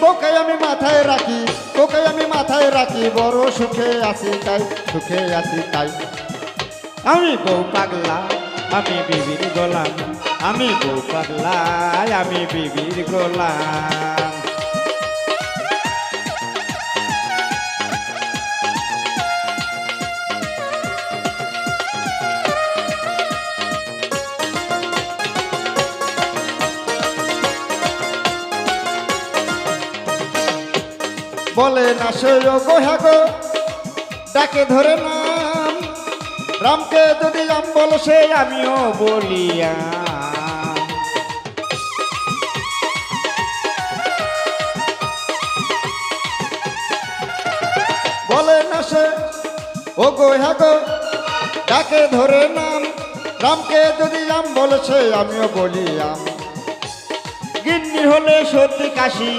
বউকে আমি মাথায় রাখি, বউকে আমি মাথায় রাখি, বড় সুখে আছি তাই, সুখে আছি তাই। আমি বউ পাগলা, আমি বিবির গোলাম, আমি বউ পাগলা, আমি বিবির গোলাম। বলে না সে গো হ্যাঁ গো, ডাকে ধরে নাম, রামকে যদি রাম বল সে আমিও বলিয়া বলে না সে ও গো হ্যাঁ গো, ডাকে ধরে নাম, রামকে যদি রাম বলেছে আমিও বলি আম। গিন্নি হলে সর্দি কাশি,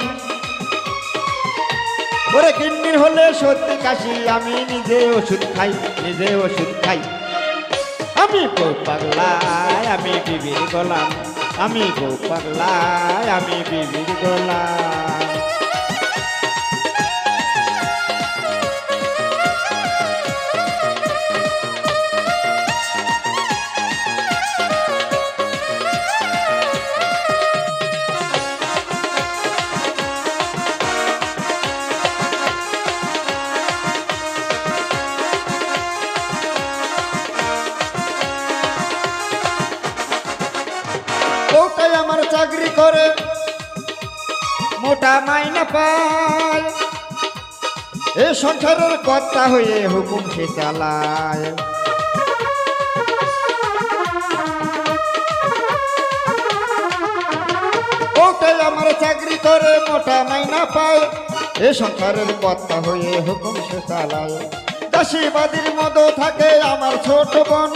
ওরে গিন্নি হলে সত্যি কাশি, আমি নিজে ওষুধ খাই, নিজে ওষুধ খাই। আমি বউ পাগলা, আমি বিবির গোলাম, আমি বউ পাগলা, আমি বিবির গোলাম। বউটাই আমার চাকরি করে, মোটা মাইনা পায়, এ সংসারের কর্তা হয়ে হুকুম সে চালায়। বউটাই আমার চাকরি করে, মোটা মাইনা পায়, এ সংসারের কর্তা হয়ে হুকুম সে চালায়। দাসীবাদীর মতো থাকে আমার ছোট বোন,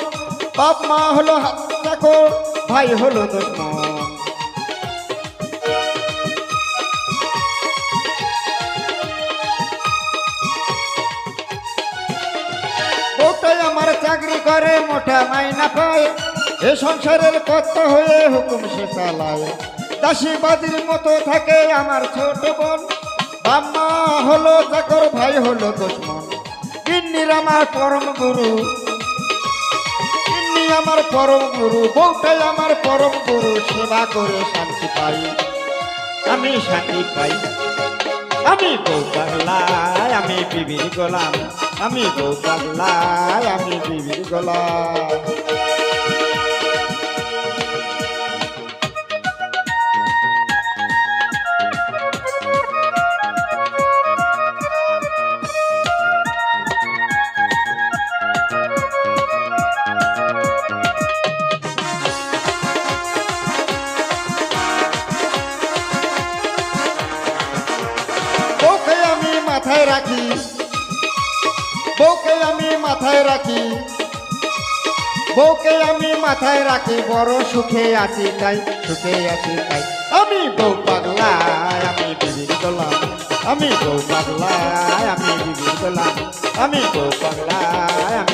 বাপ মা হলো হাত চাকর, ভাই হলো দুশ্মন। বউটাই আমার চাকরি করে, মোটা মাইনা পায়, এ সংসারের কর্তা হয়ে হুকুম সে চালায়। দাসীবাদীর মতো থাকে আমার ছোট বোন, বাপ মা হলো চাকর, ভাই হলো দুশ্মন। গিন্নির আমার পরম গুরু, গিন্নি আমার পরম গুরু, বউটাই আমার পরম গুরু, সেবা করে শান্তি পাই, আমি শান্তি পাই। আমি বউ পাগলা, আমি বিবির গোলাম, আমি বউ পাগলা, আমি বিবির গোলাম। বউকে আমি মাথায় রাখি, বউকে আমি মাথায় রাখি, বউকে আমি মাথায় রাখি, বড় সুখে আছি তাই, সুখে আছি তাই। আমি বউ পাগলা, আমি বিবির গোলাম, আমি বউ পাগলা, আমি বিবির গোলাম, আমি বউ পাগলা, আমি